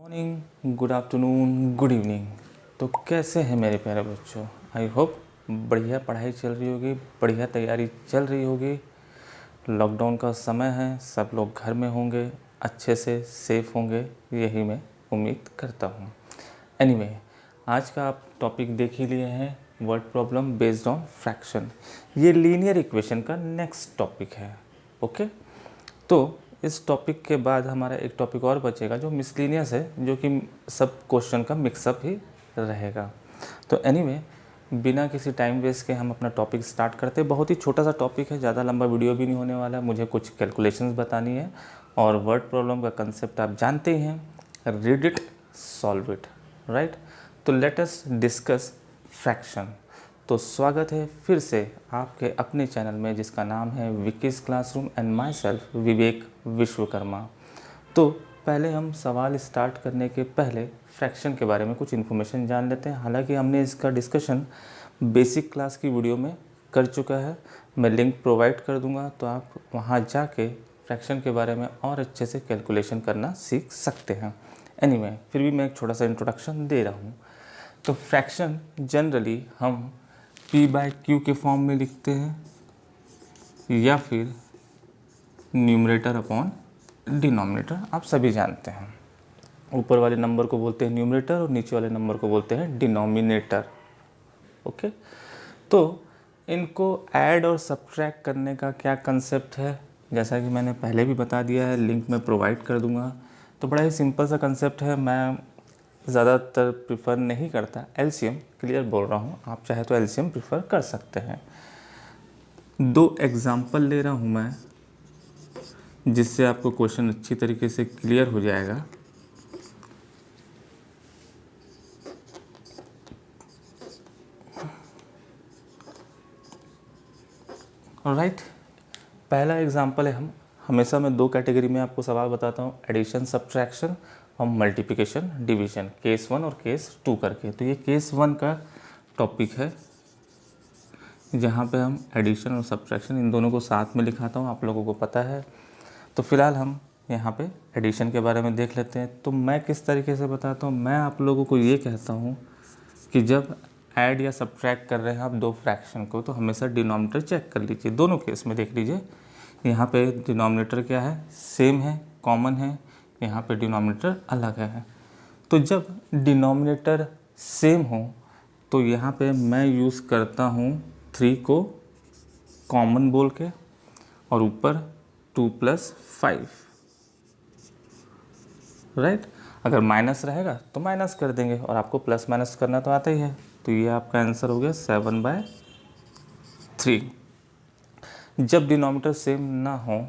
Morning, good afternoon, good evening. तो कैसे हैं मेरे प्यारे बच्चों? आई होप बढ़िया पढ़ाई चल रही होगी, बढ़िया तैयारी चल रही होगी। लॉकडाउन का समय है, सब लोग घर में होंगे, अच्छे से सेफ होंगे, यही मैं उम्मीद करता हूँ। एनीवे, आज का आप टॉपिक देख ही लिए हैं, word problem based on fraction. ये लीनियर इक्वेशन का नेक्स्ट टॉपिक है। ओके, तो इस टॉपिक के बाद हमारा एक टॉपिक और बचेगा जो मिसलिनियस है, जो कि सब क्वेश्चन का मिक्सअप ही रहेगा। तो एनीवे, बिना किसी टाइम वेस्ट के हम अपना टॉपिक स्टार्ट करते हैं। बहुत ही छोटा सा टॉपिक है, ज़्यादा लंबा वीडियो भी नहीं होने वाला है। मुझे कुछ कैलकुलेशंस बतानी है और वर्ड प्रॉब्लम का कंसेप्ट आप जानते ही हैं, read it, solve it, right. तो लेट अस डिस्कस फ्रैक्शन। तो स्वागत है फिर से आपके अपने चैनल में, जिसका नाम है विकीज़ क्लासरूम एंड माई सेल्फ विवेक विश्वकर्मा। तो पहले हम सवाल स्टार्ट करने के पहले फ्रैक्शन के बारे में कुछ इन्फॉर्मेशन जान लेते हैं। हालांकि हमने इसका डिस्कशन बेसिक क्लास की वीडियो में कर चुका है, मैं लिंक प्रोवाइड कर दूंगा, तो आप वहां जाके फ्रैक्शन के बारे में और अच्छे से कैलकुलेशन करना सीख सकते हैं। एनीवे, फिर भी मैं एक छोटा सा इंट्रोडक्शन दे रहा हूँ। तो फ्रैक्शन जनरली हम P/Q के फॉर्म में लिखते हैं या फिर न्यूमरेटर अपॉन डिनोमिनेटर, आप सभी जानते हैं। ऊपर वाले नंबर को बोलते हैं न्यूमरेटर और नीचे वाले नंबर को बोलते हैं डिनोमिनेटर। ओके, तो इनको ऐड और सब्ट्रैक्ट करने का क्या कंसेप्ट है, जैसा कि मैंने पहले भी बता दिया है, लिंक में प्रोवाइड कर दूंगा। तो बड़ा ही सिंपल सा कंसेप्ट है, मैं ज़्यादातर प्रिफ़र नहीं करता, एलसीएम क्लियर बोल रहा हूँ, आप चाहे तो एलसीएम प्रिफ़र कर सकते हैं। दो एग्जांपल ले रहा हूँ मैं, जिससे आपको क्वेश्चन अच्छी तरीके से क्लियर हो जाएगा। ऑलराइट, पहला एग्जांपल है, हम हमेशा मैं दो कैटेगरी में आपको सवाल बताता हूँ, एडिशन सब्ट्रैक्शन और मल्टीप्लिकेशन डिवीजन, केस 1 और केस 2 करके। तो ये केस 1 का टॉपिक है, जहाँ पे हम एडिशन और सब्ट्रैक्शन इन दोनों को साथ में लिखाता हूँ, आप लोगों को पता है। तो फिलहाल हम यहाँ पे एडिशन के बारे में देख लेते हैं। तो मैं किस तरीके से बताता हूँ, मैं आप लोगों को ये कहता हूँ कि जब ऐड या सब्ट्रैक्ट कर रहे हैं आप दो फ्रैक्शन को, तो हमेशा डिनोमिनेटर चेक कर लीजिए। दोनों केस में देख लीजिए, यहाँ पे डिनोमिनेटर क्या है, सेम है, कॉमन है, यहाँ पे डिनोमिनेटर अलग है। तो जब डिनोमिनेटर सेम हो तो यहाँ पे मैं यूज़ करता हूँ 3 को कॉमन बोल के और ऊपर 2 + 5, राइट। अगर माइनस रहेगा तो माइनस कर देंगे, और आपको प्लस माइनस करना तो आता ही है। तो ये आपका आंसर हो गया 7/3। जब डिनोमिनेटर सेम ना हो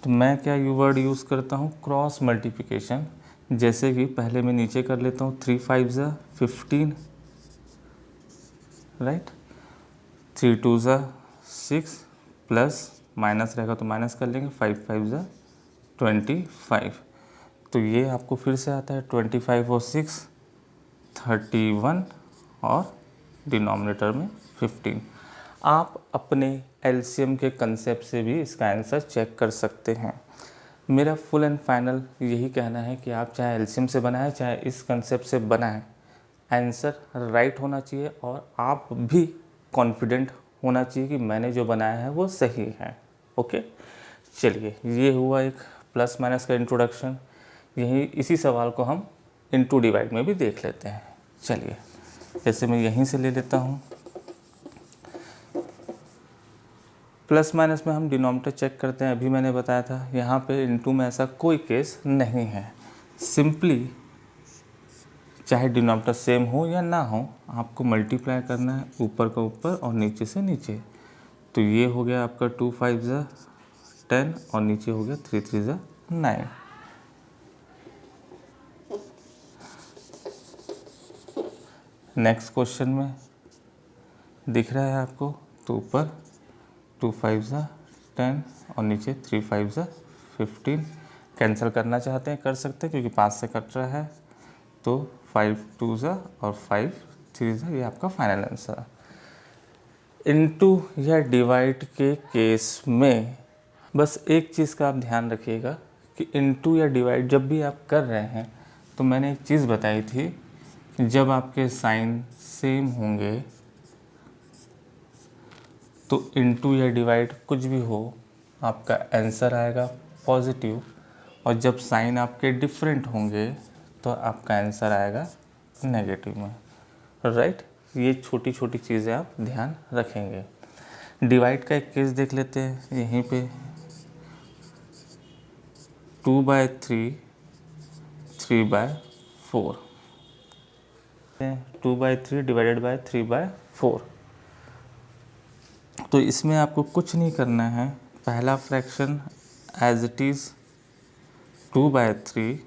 तो मैं क्या वर्ड यूज़ करता हूँ, क्रॉस मल्टीप्लिकेशन। जैसे कि पहले मैं नीचे कर लेता हूँ, 3 × 5 = 15, राइट, 3 × 2 = 6, प्लस माइनस रहेगा तो माइनस कर लेंगे, 5 × 5 = 25। तो ये आपको फिर से आता है 25 और 6 31, और डिनोमिनेटर में 15। आप अपने एलसीएम के कंसेप्ट से भी इसका आंसर चेक कर सकते हैं। मेरा फुल एंड फाइनल यही कहना है कि आप चाहे एलसीएम से बनाएं चाहे इस कंसेप्ट से बनाएं, आंसर राइट होना चाहिए और आप भी कॉन्फिडेंट होना चाहिए कि मैंने जो बनाया है वो सही है। ओके, चलिए, ये हुआ एक प्लस माइनस का इंट्रोडक्शन। यही इसी सवाल को हम इनटू डिवाइड में भी देख लेते हैं। चलिए, जैसे मैं यहीं से ले लेता हूँ, प्लस माइनस में हम डिनोमिनेटर चेक करते हैं। अभी मैंने बताया था, यहाँ पे इनटू में ऐसा कोई केस नहीं है। सिंपली चाहे डिनोमिनेटर सेम हो या ना हो, आपको मल्टीप्लाई करना है, ऊपर का ऊपर और नीचे से नीचे। तो ये हो गया आपका 2 × 5 = 10 और नीचे हो गया 3 × 3 = 9। नेक्स्ट क्वेश्चन में दिख रहा है आपको, तो ऊपर 2 × 5 = 10 और नीचे 3 × 5 = 15। कैंसिल करना चाहते हैं कर सकते हैं, क्योंकि 5 से कट रहा है। तो 5 × 2 = और 5 × 3 = ये आपका फाइनल आंसर। इनटू या डिवाइड के केस में बस एक चीज़ का आप ध्यान रखिएगा कि इनटू या डिवाइड जब भी आप कर रहे हैं तो मैंने एक चीज़ बताई थी कि जब आपके साइन सेम होंगे तो इनटू या डिवाइड कुछ भी हो आपका आंसर आएगा पॉजिटिव, और जब साइन आपके डिफरेंट होंगे तो आपका आंसर आएगा नेगेटिव में, राइट। ये छोटी छोटी चीज़ें आप ध्यान रखेंगे। डिवाइड का एक केस देख लेते हैं यहीं पे। 2/3 3/4, 2/3 डिवाइडेड बाय 3/4। तो इसमें आपको कुछ नहीं करना है, पहला fraction as it is 2/3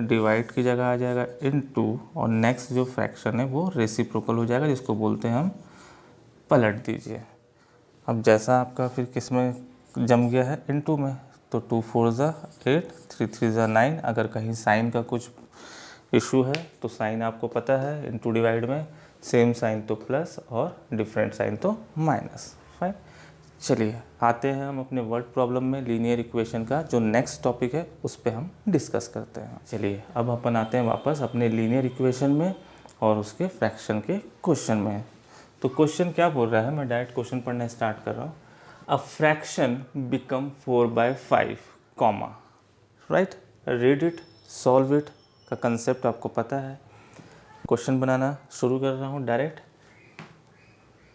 divide की जगह आ जाएगा इनटू, और नेक्स्ट जो फ्रैक्शन है वो रेसिप्रोकल हो जाएगा, जिसको बोलते हैं हम पलट दीजिए। अब जैसा आपका फिर किस में जम गया है, इनटू में, तो 2 4 ज़ा 8, 3 3 ज़ा 9। अगर कहीं साइन का कुछ इशू है तो साइन आपको पता है, इनटू डिवाइड में सेम साइन तो प्लस और डिफरेंट साइन तो माइनस। फाइन, चलिए आते हैं हम अपने वर्ड प्रॉब्लम में। लीनियर इक्वेशन का जो नेक्स्ट टॉपिक है उस पर हम डिस्कस करते हैं। चलिए अब अपन आते हैं वापस अपने लीनियर इक्वेशन में और उसके फ्रैक्शन के क्वेश्चन में। तो क्वेश्चन क्या बोल रहा है, मैं डायरेक्ट क्वेश्चन पढ़ना स्टार्ट कर रहा हूँ। अ fraction become 4/5 comma, right. Read it, solve it का कंसेप्ट आपको पता है। क्वेश्चन बनाना शुरू कर रहा हूँ डायरेक्ट।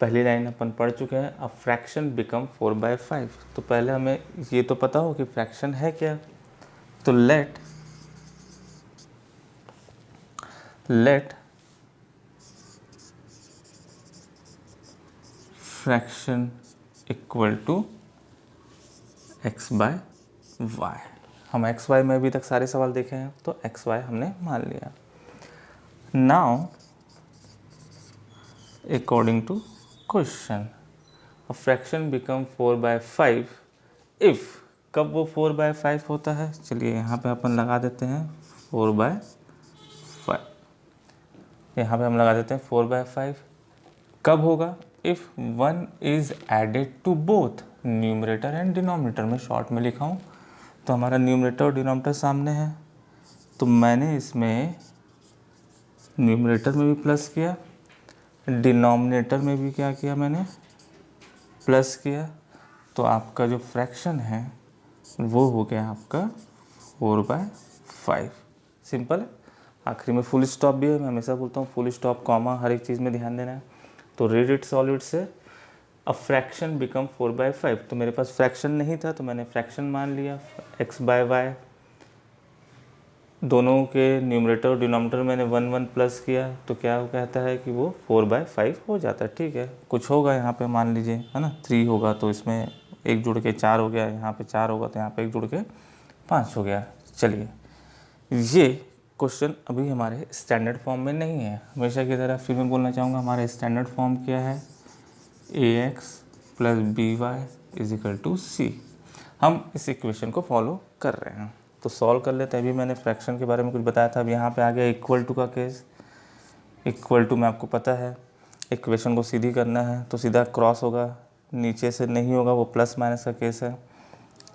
पहली लाइन अपन पढ़ चुके हैं, अ फ्रैक्शन बिकम 4/5। तो पहले हमें ये तो पता हो कि फ्रैक्शन है क्या। तो late fraction equal to x/y। हम x/y में अभी तक सारे सवाल देखे हैं तो x/y हमने मान लिया। Now according to question, a fraction become 4/5 if, कब वो 4/5 होता है, चलिए यहाँ पे अपन लगा देते हैं 4/5। यहाँ पे हम लगा देते हैं 4/5। कब होगा, if 1 is added to both numerator and denominator. में शॉर्ट में लिखा हूँ तो हमारा न्यूमरेटर और डिनोमिनेटर सामने है, तो मैंने इसमें न्यूमरेटर में भी प्लस किया, डिनोमिनेटर में भी क्या किया, मैंने प्लस किया। तो आपका जो फ्रैक्शन है वो हो गया आपका 4/5। सिंपल है। आखिरी में फुल स्टॉप भी है, मैं हमेशा बोलता हूँ फुल स्टॉप कॉमा हर एक चीज़ में ध्यान देना है। तो रीड इट सॉल्व इट से अ फ्रैक्शन बिकम 4/5। तो मेरे पास फ्रैक्शन नहीं था तो मैंने फ्रैक्शन मान लिया, x/y। दोनों के न्यूमरेटर और डिनोमिनेटर मैंने 1 1 प्लस किया तो क्या कहता है कि वो 4/5 हो जाता है। ठीक है, कुछ होगा यहाँ पे मान लीजिए, है ना, 3 होगा तो इसमें एक जुड़ के 4 हो गया, यहाँ पे 4 होगा तो यहाँ पे एक जुड़ के 5 हो गया। चलिए, ये क्वेश्चन अभी हमारे स्टैंडर्ड फॉर्म में नहीं है। हमेशा की तरह फिर मैं बोलना चाहूँगा, हमारा स्टैंडर्ड फॉर्म क्या है, ax + by = c। हम इस इक्वेशन को फॉलो कर रहे हैं तो सॉल्व कर लेते हैं। अभी मैंने फ्रैक्शन के बारे में कुछ बताया था, अब यहाँ पे आ गया इक्वल टू का केस। इक्वल टू में आपको पता है इक्वेशन को सीधी करना है तो सीधा क्रॉस होगा, नीचे से नहीं होगा, वो प्लस माइनस का केस है।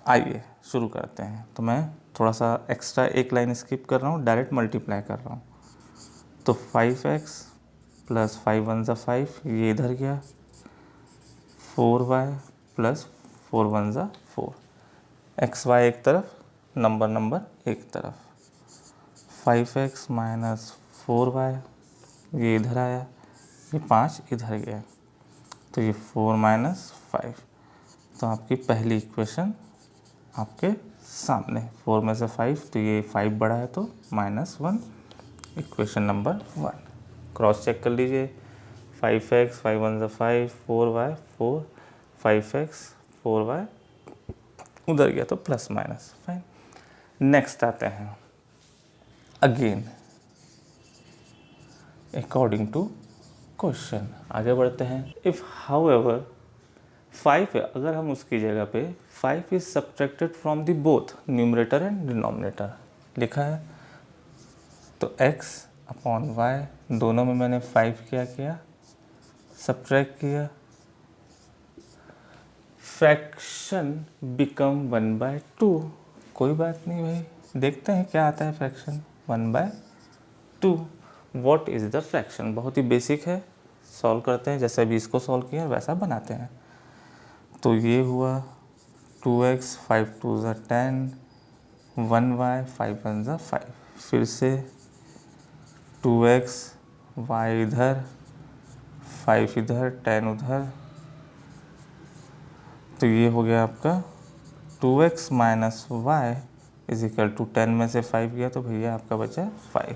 आइए शुरू करते हैं। तो मैं थोड़ा सा एक्स्ट्रा एक लाइन स्किप कर रहा हूँ, डायरेक्ट मल्टीप्लाई कर रहा हूँ। तो 5x + 5 1 ज़ा 5, ये इधर गया, 4y + 4 1 ज़ा 4, xy एक तरफ, नंबर एक तरफ, 5x - 4y, ये इधर आया, ये 5 इधर गया, तो ये 4 - 5। तो आपकी पहली इक्वेशन आपके सामने, 4 में से 5 तो ये 5 बड़ा है तो -1, इक्वेशन नंबर 1। क्रॉस चेक कर लीजिए, 5x 5 1 ज़ा 5, 4y 4, 5x 4y उधर गया तो प्लस माइनस। फाइन, नेक्स्ट आते हैं अगेन अकॉर्डिंग टू क्वेश्चन, आगे बढ़ते हैं। इफ़ हाउएवर 5 है, अगर हम उसकी जगह पे 5 is subtracted from the both numerator and denominator लिखा है, तो x/y दोनों में मैंने 5 क्या किया, सब्ट्रैक्ट किया। Fraction become 1/2। कोई बात नहीं भाई, देखते हैं क्या आता है fraction 1/2। 2 what is the fraction. बहुत ही बेसिक है, सॉल्व करते हैं, जैसे अभी इसको सॉल्व किया वैसा बनाते हैं। तो ये हुआ 2x, 5 2 ज़ा 10, 1y, 5 1 ज़ा 5। फिर से 2x, y इधर, 5 इधर, 10 उधर, तो ये हो गया आपका 2x minus y is equal to 10 में से 5 गया तो भैया आपका बचा 5।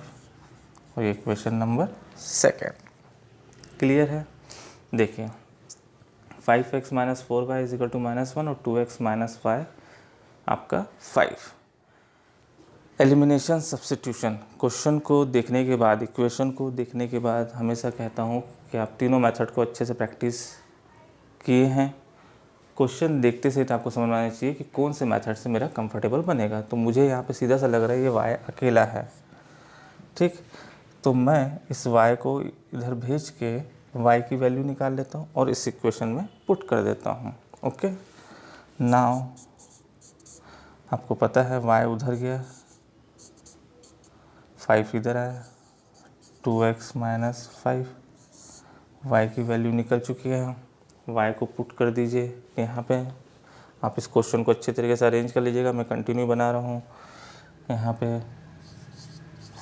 और ये क्वेश्चन नंबर 2 क्लियर है। देखिए 5x minus 4y is equal to -1 और 2x माइनस वाई आपका 5। एलिमिनेशन सब्स्टिट्यूशन, क्वेश्चन को देखने के बाद, इक्वेशन को देखने के बाद हमेशा कहता हूँ कि आप तीनों मेथड को अच्छे से प्रैक्टिस किए हैं। क्वेश्चन देखते से तो आपको समझ में आना चाहिए कि कौन से मेथड से मेरा कंफर्टेबल बनेगा। तो मुझे यहाँ पे सीधा सा लग रहा है ये y अकेला है, ठीक। तो मैं इस y को इधर भेज के y की वैल्यू निकाल लेता हूँ और इस इक्वेशन में पुट कर देता हूँ। ओके, नाउ आपको पता है y उधर गया, 5 इधर आया, 2x माइनस 5, y की वैल्यू निकल चुकी है। y को पुट कर दीजिए यहाँ पे। आप इस क्वेश्चन को अच्छे तरीके से अरेंज कर लीजिएगा, मैं कंटिन्यू बना रहा हूँ। यहाँ पे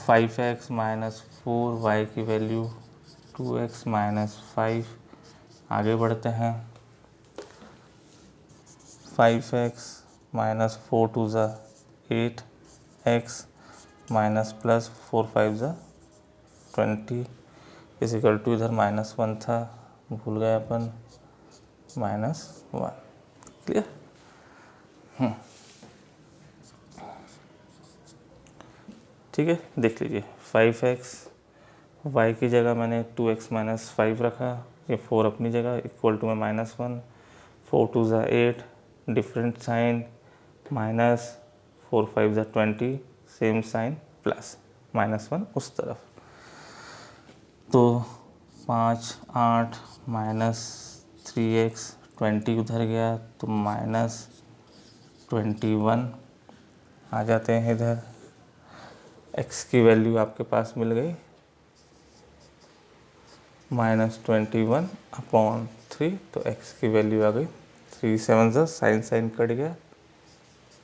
5x माइनस 4y की वैल्यू 2x माइनस 5। आगे बढ़ते हैं, 5x माइनस 4 2 ज़ा 8, x माइनस प्लस 4 5 ज़ा 20 इज इक्वल टू, इधर -1 था, भूल गए अपन, -1। क्लियर। ठीक है, देख लीजिए 5x, y की जगह मैंने 2x माइनस 5 रखा, ये 4 अपनी जगह, इक्वल टू में -1, 4 2 ज़ा 8, डिफरेंट साइन, माइनस 4 5 ज़ा 20, सेम साइन, प्लस -1 उस तरफ। तो 5 8 माइनस 3x, 20 उधर गया तो -21 आ जाते हैं इधर। x की वैल्यू आपके पास मिल गई -21 अपॉन 3, तो x की वैल्यू आ गई 3 7 ज़ा साइन कट गया,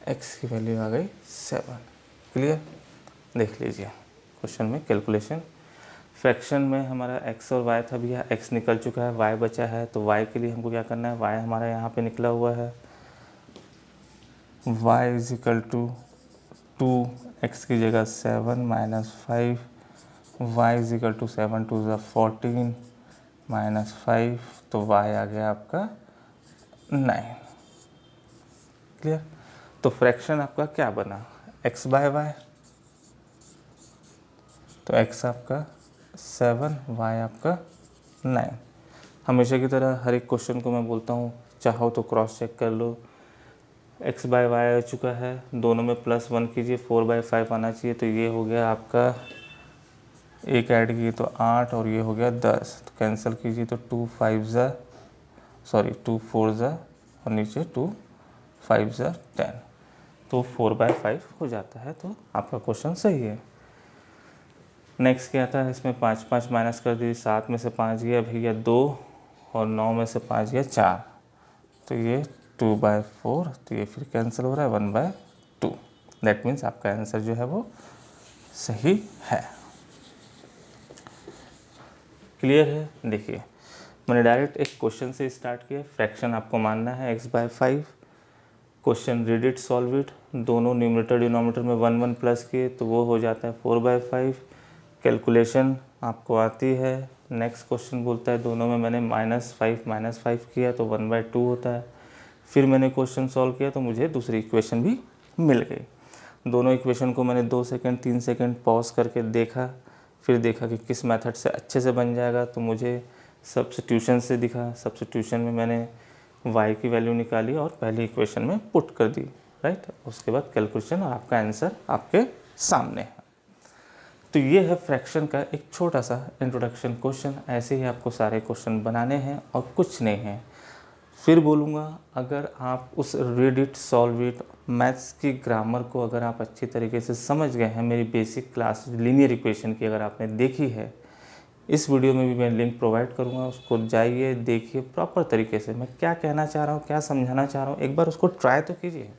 x की वैल्यू आ गई 7। क्लियर। देख लीजिए क्वेश्चन में कैलकुलेशन, फ्रैक्शन में हमारा x और y था भैया, x निकल चुका है, y बचा है, तो y के लिए हमको क्या करना है, y हमारा यहाँ पे निकला हुआ है, y is equal to 2, x की जगह 7 minus 5, y is equal to 7 2 ज़ा 14 माइनस 5, तो y आ गया आपका 9। क्लियर। तो फ्रैक्शन आपका क्या बना, x बाय y, तो x आपका 7, y आपका 9। हमेशा की तरह हर एक क्वेश्चन को मैं बोलता हूँ, चाहो तो क्रॉस चेक कर लो, x बाय वाई आ चुका है, दोनों में +1 कीजिए, 4/5 आना चाहिए, तो ये हो गया आपका, एक ऐड किए तो 8 और ये हो गया 10, तो कैंसिल कीजिए तो 2 4 ज़ा और नीचे 2 5 ज़ा 10, तो 4/5 हो जाता है। तो आपका क्वेश्चन सही है। नेक्स्ट क्या था, इसमें 5 5 माइनस कर दीजिए, 7 में से 5 गया भैया 2 और 9 में से 5 गया 4, तो ये 2/4, तो ये फिर कैंसिल हो रहा है 1/2। दैट मीन्स आपका आंसर जो है वो सही है। क्लियर है। देखिए मैंने डायरेक्ट एक क्वेश्चन से स्टार्ट किया, फ्रैक्शन आपको मानना है x/5, question read it solve it, दोनों न्यूमरेटर डिनोमिनेटर में 1 1 प्लस किए तो वो हो जाता है 4/5। कैलकुलेशन आपको आती है। नेक्स्ट क्वेश्चन बोलता है दोनों में मैंने -5 किया तो 1/2 होता है। फिर मैंने क्वेश्चन सॉल्व किया तो मुझे दूसरी इक्वेशन भी मिल गई। दोनों इक्वेशन को मैंने 2 सेकंड 3 सेकंड पॉज करके देखा, फिर देखा कि किस मेथड से अच्छे से बन जाएगा, तो मुझे सब्स्टिट्यूशन से दिखा। सब्स्टिट्यूशन में मैंने y की वैल्यू निकाली और पहली इक्वेशन में पुट कर दी, राइट। उसके बाद कैलकुलेशन और आपका आंसर आपके सामने है। तो ये है फ्रैक्शन का एक छोटा सा इंट्रोडक्शन क्वेश्चन। ऐसे ही आपको सारे क्वेश्चन बनाने हैं और कुछ नहीं है। फिर बोलूँगा, अगर आप उस read it solve it maths की ग्रामर को अगर आप अच्छी तरीके से समझ गए हैं, मेरी बेसिक क्लास लीनियर इक्वेशन की अगर आपने देखी है, इस वीडियो में भी मैं लिंक प्रोवाइड करूँगा, उसको जाइए देखिए प्रॉपर तरीके से मैं क्या कहना चाह रहा हूँ, क्या समझाना चाह रहा हूँ, एक बार उसको ट्राई तो कीजिए।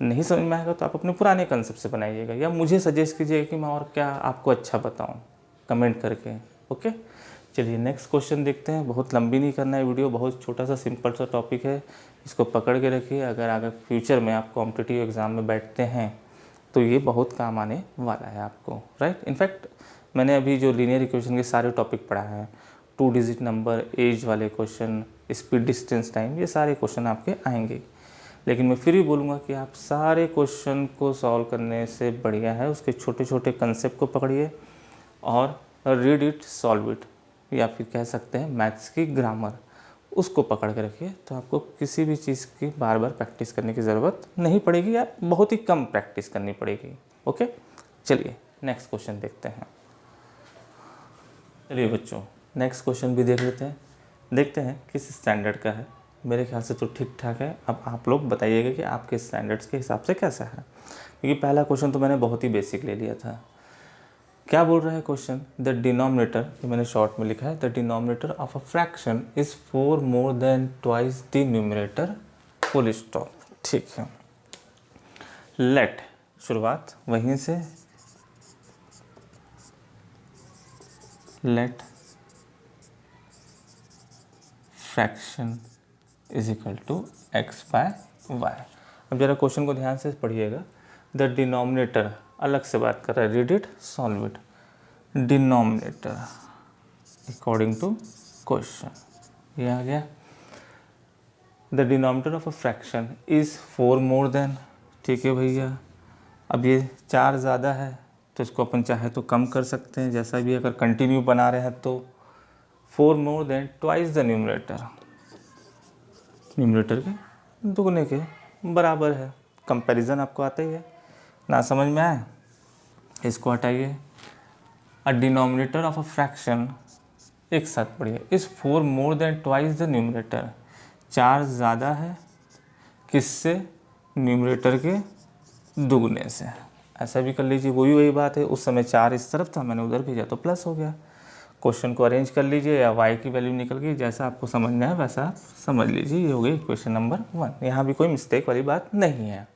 नहीं समझ में आएगा तो आप अपने पुराने कंसेप्ट से बनाइएगा या मुझे सजेस्ट कीजिएगा कि मैं और क्या आपको अच्छा बताऊँ कमेंट करके। ओके, चलिए नेक्स्ट क्वेश्चन देखते हैं। बहुत लंबी नहीं करना है वीडियो, बहुत छोटा सा सिंपल सा टॉपिक है, इसको पकड़ के रखिए। अगर आगे फ्यूचर में आप कॉम्पिटिटिव एग्ज़ाम में बैठते हैं तो ये बहुत काम आने वाला है आपको, राइट। इनफैक्ट मैंने अभी जो लीनियर इक्वेशन के सारे टॉपिक पढ़ा है, 2 डिजिट नंबर, एज वाले क्वेश्चन, स्पीड, डिस्टेंस, टाइम, ये सारे क्वेश्चन आपके आएंगे। लेकिन मैं फिर भी बोलूँगा कि आप सारे क्वेश्चन को सॉल्व करने से बढ़िया है उसके छोटे छोटे कंसेप्ट को पकड़िए और रीड इट सॉल्व इट, या फिर कह सकते हैं मैथ्स की ग्रामर, उसको पकड़ के रखिए। तो आपको किसी भी चीज़ की बार बार प्रैक्टिस करने की ज़रूरत नहीं पड़ेगी या बहुत ही कम प्रैक्टिस करनी पड़ेगी। ओके, चलिए नेक्स्ट क्वेश्चन देखते हैं। चलिए बच्चों, नेक्स्ट क्वेश्चन भी देख लेते हैं, देखते हैं किस स्टैंडर्ड का है। मेरे ख्याल से तो ठीक ठाक है। अब आप लोग बताइएगा कि आपके स्टैंडर्ड्स के हिसाब से कैसा है, क्योंकि पहला क्वेश्चन तो मैंने बहुत ही बेसिक ले लिया था। क्या बोल रहा है क्वेश्चन, द डिनोमिनेटर, ये मैंने शॉर्ट में लिखा है, the denominator of a fraction is 4 more than twice the numerator, full stop. ठीक है, लेट, शुरुआत वहीं से, let fraction is equal to x by y. अब जरा क्वेश्चन को ध्यान से पढ़िएगा। द डिनोमिनेटर अलग से बात कर रहा है, read it solve it. Denominator according to question, ये आ गया। The denominator of a fraction is 4 more than, ठीक है भैया। अब ये 4 ज़्यादा है तो इसको अपन चाहे तो कम कर सकते हैं, जैसा भी अगर कंटिन्यू बना रहे हैं तो 4 more than twice the numerator, numerator के दुगने के बराबर है। कंपैरिजन आपको आता ही है ना, समझ में आए, इसको हटाइए। A denominator of a fraction, एक साथ पढ़िए, is 4 more than twice the numerator, 4 ज़्यादा है किससे, न्यूमरेटर के दुगने से। ऐसा भी कर लीजिए, वही बात है, उस समय 4 इस तरफ था, मैंने उधर भेजा तो प्लस हो गया। क्वेश्चन को अरेंज कर लीजिए या y की वैल्यू निकल गई, जैसा आपको समझना है वैसा आप समझ लीजिए। ये हो गई क्वेश्चन नंबर 1, यहाँ भी कोई मिस्टेक वाली बात नहीं है।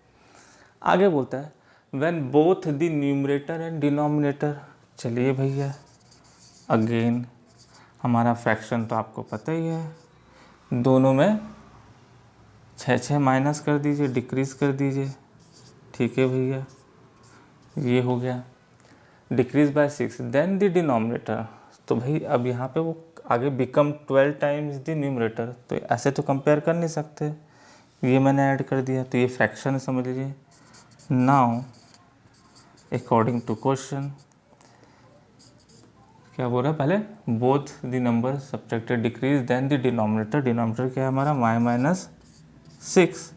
आगे बोलता है when both the numerator and denominator, चलिए भैया अगेन हमारा फ्रैक्शन तो आपको पता ही है, दोनों में 6 माइनस कर दीजिए, डिक्रीज कर दीजिए, ठीक है भैया, ये हो गया। Decrease by 6 then the denominator, तो भाई अब यहाँ पे वो आगे बिकम 12 टाइम्स द न्यूमरेटर, तो ऐसे तो कंपेयर कर नहीं सकते, ये मैंने ऐड कर दिया तो ये फ्रैक्शन समझ लीजिए। नाउ अकॉर्डिंग टू क्वेश्चन क्या बोल रहा है, पहले both the number subtracted decrease then the denominator, denominator क्या है हमारा y माइनस 6,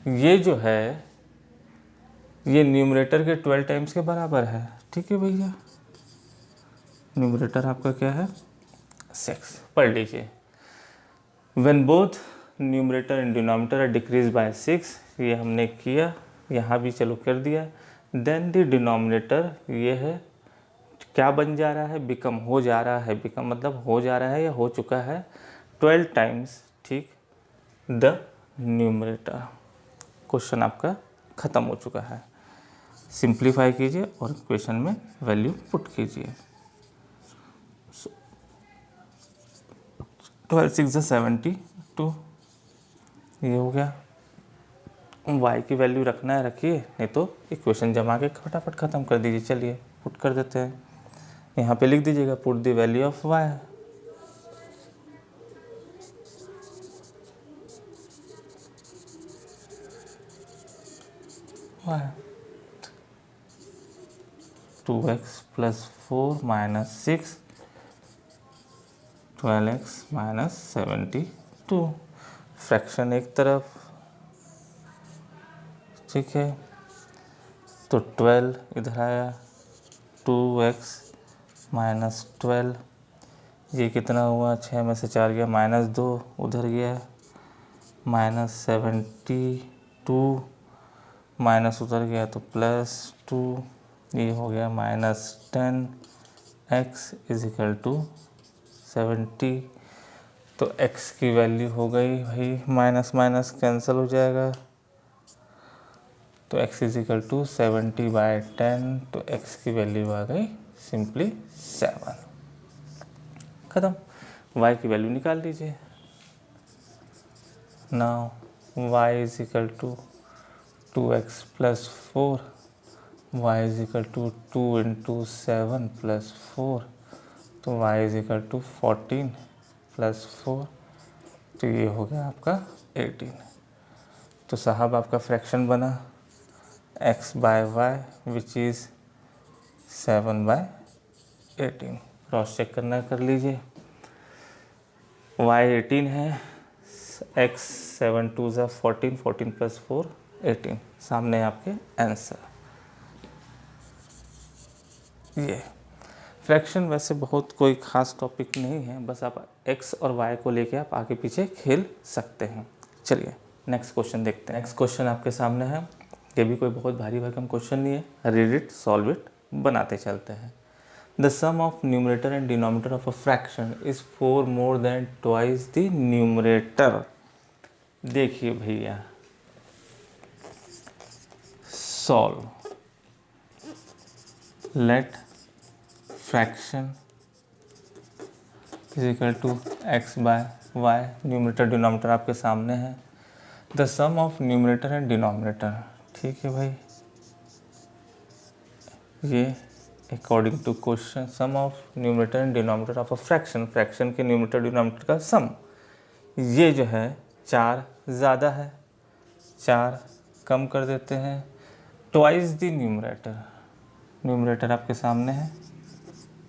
ये जो है ये न्यूमरेटर के 12 टाइम्स के बराबर है, ठीक है भैया। न्यूमरेटर आपका क्या है 6, पढ़ लीजिए। When both numerator and denominator are decrease by 6, ये हमने किया, यहाँ भी चलो कर दिया। देन द डिनोमिनेटर, ये है क्या बन जा रहा है, बिकम हो जा रहा है, बिकम मतलब हो जा रहा है या हो चुका है 12 टाइम्स, ठीक, द न्यूमरेटर। क्वेश्चन आपका ख़त्म हो चुका है। सिंप्लीफाई कीजिए और क्वेश्चन में वैल्यू पुट कीजिए। 12 6 72, ये हो गया। y की वैल्यू रखना है रखिए, नहीं तो इक्वेशन जमा के फटाफट ख़त्म कर दीजिए। चलिए पुट कर देते हैं, यहाँ पे लिख दीजिएगा put the value of y, y 2x plus 4 minus 6, 12x minus 72, fraction एक तरफ, ठीक है, तो 12 इधर आया, 2x माइनस 12, ये कितना हुआ, 6 में से 4 गया, -2 उधर गया, -72 माइनस उधर गया तो +2, ये हो गया -10 x इज इक्वल टू 70। तो x की वैल्यू हो गई भाई, माइनस माइनस कैंसिल हो जाएगा, तो x इज इक्वल टू 70/10, तो x की वैल्यू आ गई सिंपली 7। ख़त्म। y की वैल्यू निकाल लीजिए। Now y is equal to 2x + 4, y is equal to 2 × 7 + 4, तो y इज इक्वल टू 14 + 4, तो ये हो गया आपका 18। तो साहब आपका फ्रैक्शन बना x/y which is 7/18। Cross check करना कर लीजिए। y 18 है, x 7 2 ज़ा 14, 14 + 4 18, सामने आपके आंसर। ये फ्रैक्शन वैसे बहुत कोई ख़ास टॉपिक नहीं है, बस आप x और y को लेके आप आगे पीछे खेल सकते हैं। चलिए नेक्स्ट क्वेश्चन देखते हैं। नेक्स्ट क्वेश्चन आपके सामने है, ये भी कोई बहुत भारी भरकम क्वेश्चन नहीं है, रीड इट सॉल्व इट बनाते चलते हैं। The sum of numerator and denominator of a fraction is 4 more than twice the numerator. देखिए भैया, solve, let fraction is equal to x/y, numerator denominator आपके सामने है। The sum of numerator and denominator, ठीक है भाई, ये according to question sum of numerator and denominator of a fraction, fraction के न्यूमरेटर डिनोमिनेटर का सम, ये जो है 4 ज़्यादा है, 4 कम कर देते हैं, ट्वाइस द न्यूमरेटर, न्यूमरेटर आपके सामने है,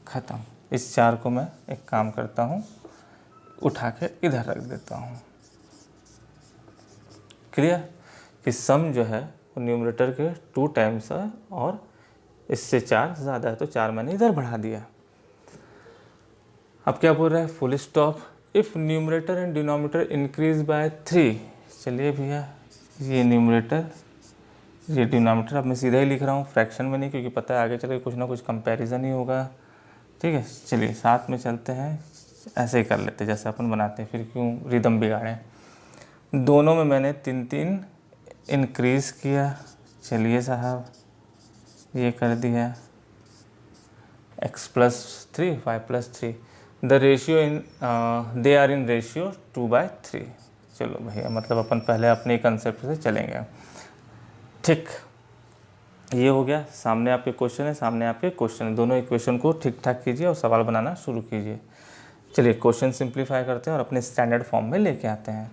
ख़त्म। इस 4 को मैं एक काम करता हूँ, उठा के इधर रख देता हूँ। क्लियर कि सम जो है वो न्यूमरेटर के 2 टाइम्स है और इससे 4 ज़्यादा है, तो 4 मैंने इधर बढ़ा दिया। अब क्या बोल रहा है, full stop, if numerator and denominator increase by 3। चलिए भैया, ये न्यूमरेटर ये डिनोमिनेटर, अब मैं सीधा ही लिख रहा हूँ, फ्रैक्शन में नहीं, क्योंकि पता है आगे चल के कुछ ना कुछ कंपैरिजन ही होगा। ठीक है, चलिए साथ में चलते हैं, ऐसे ही कर लेते जैसे अपन बनाते हैं, फिर क्यों रिदम बिगाड़ें। दोनों में मैंने 3-3 इंक्रीज़ किया। चलिए साहब, ये कर दिया, x + 3 y + 3, the ratio in they are in ratio 2/3। चलो भैया, मतलब अपन पहले अपने कंसेप्ट से चलेंगे। ठीक, ये हो गया, सामने आपके क्वेश्चन है, सामने आपके क्वेश्चन है, दोनों इक्वेशन को ठीक ठाक कीजिए और सवाल बनाना शुरू कीजिए। चलिए क्वेश्चन सिंप्लीफाई करते हैं और अपने स्टैंडर्ड फॉर्म में लेके आते हैं।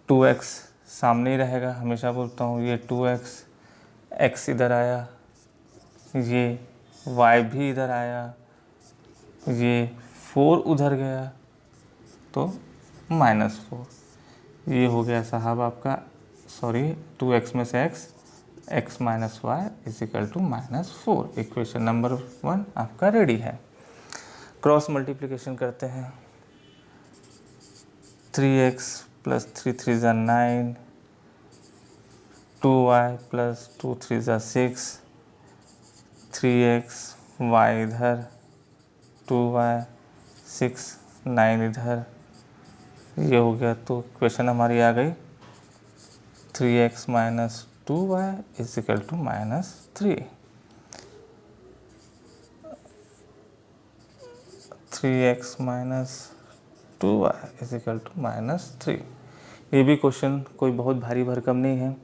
2x सामने ही रहेगा, हमेशा बोलता हूँ, ये 2x, x इधर आया, ये y भी इधर आया, ये 4 उधर गया, तो -4। ये हो गया साहब आपका, सॉरी 2x में से x, x - y is equal to -4। Equation number 1 आपका रेडी है। क्रॉस मल्टीप्लिकेशन करते हैं, 3x + 3 3 ज़ा 9, 2y + 2 3 ज़ा 6, 3x, y इधर, 2y, 6 9 इधर, ये हो गया। तो इक्वेशन हमारी आ गई 3x - 2y is equal to -3। 3x - 2y is equal to -3। ये भी क्वेश्चन कोई बहुत भारी भरकम नहीं है,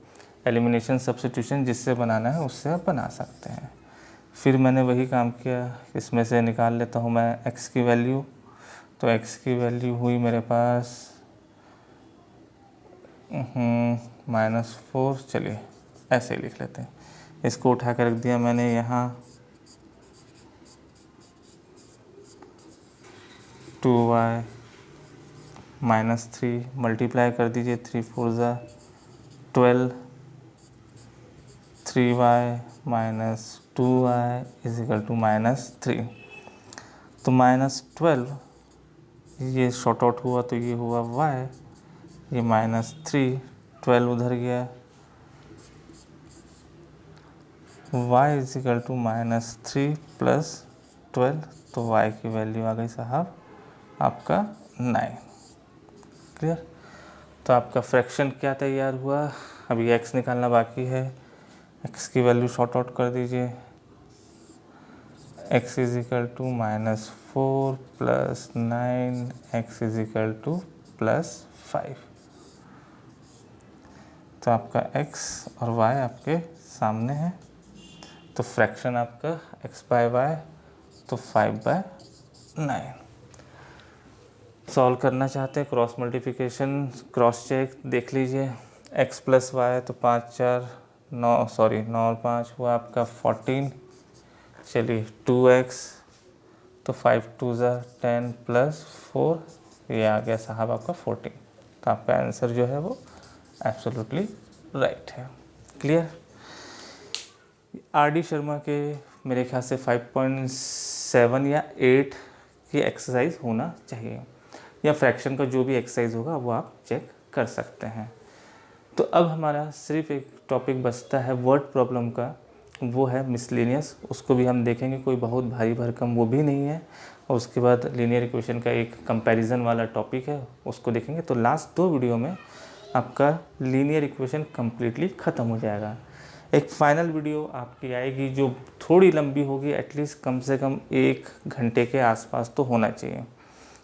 एलिमिनेशन सब्स्टिट्यूशन जिससे बनाना है उससे आप बना सकते हैं। फिर मैंने वही काम किया, इसमें से निकाल लेता हूँ मैं x की वैल्यू, तो x की वैल्यू हुई मेरे पास -4। चलिए ऐसे ही लिख लेते हैं, इसको उठा कर रख दिया मैंने यहाँ, 2y -3 मल्टीप्लाई कर दीजिए, 3 4 ज़ा 12, 3y - 2y is equal to -3। तो -12 ये शॉर्ट आउट हुआ तो ये हुआ y, ये -3, 12 उधर गया, y इजिकल टू -3 + 12, तो y की वैल्यू आ गई साहब आपका 9। क्लियर। तो आपका फ्रैक्शन क्या तैयार हुआ, अभी x निकालना बाकी है, x की वैल्यू शॉर्ट आउट कर दीजिए, x is equal to -4 + 9, x is equal to +5। तो आपका x और y आपके सामने है, तो फ्रैक्शन आपका x/y तो 5/9। सॉल्व करना चाहते हैं क्रॉस मल्टीप्लिकेशन, क्रॉस चेक देख लीजिए, x + y तो 5 4 9 सॉरी 9 और 5 हुआ आपका 14। चलिए 2x तो 5 2 10 + 4, ये आ गया साहब आपका 14। तो आपका आंसर जो है वो एब्सोल्युटली राइट है। क्लियर। आर डी शर्मा के मेरे ख्याल से 5.7 या 8 की एक्सरसाइज होना चाहिए, या फ्रैक्शन का जो भी एक्सरसाइज होगा वो आप चेक कर सकते हैं। तो अब हमारा सिर्फ एक टॉपिक बचता है वर्ड प्रॉब्लम का, वो है मिसलेनियस। उसको भी हम देखेंगे, कोई बहुत भारी भरकम वो भी नहीं है। और उसके बाद लीनियर इक्वेशन का एक कंपैरिजन वाला टॉपिक है, उसको देखेंगे। तो लास्ट 2 वीडियो में आपका लीनियर इक्वेशन कम्प्लीटली ख़त्म हो जाएगा। एक फाइनल वीडियो आपकी आएगी जो थोड़ी लंबी होगी, एटलीस्ट कम से कम 1 घंटे के आसपास तो होना चाहिए,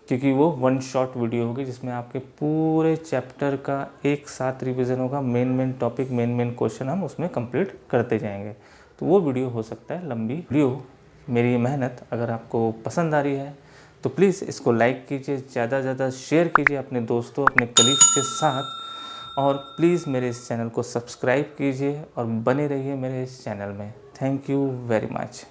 क्योंकि वो 1 शॉट वीडियो होगी जिसमें आपके पूरे चैप्टर का एक साथ रिवीजन होगा। मेन टॉपिक, मेन क्वेश्चन हम उसमें कंप्लीट करते जाएंगे। तो वो वीडियो हो सकता है लंबी वीडियो। मेरी ये मेहनत अगर आपको पसंद आ रही है तो प्लीज़ इसको लाइक कीजिए, ज़्यादा से ज़्यादा शेयर कीजिए अपने दोस्तों, अपने कलीग्स के साथ, और प्लीज़ मेरे इस चैनल को सब्सक्राइब कीजिए और बने रहिए मेरे इस चैनल में। Thank you very much.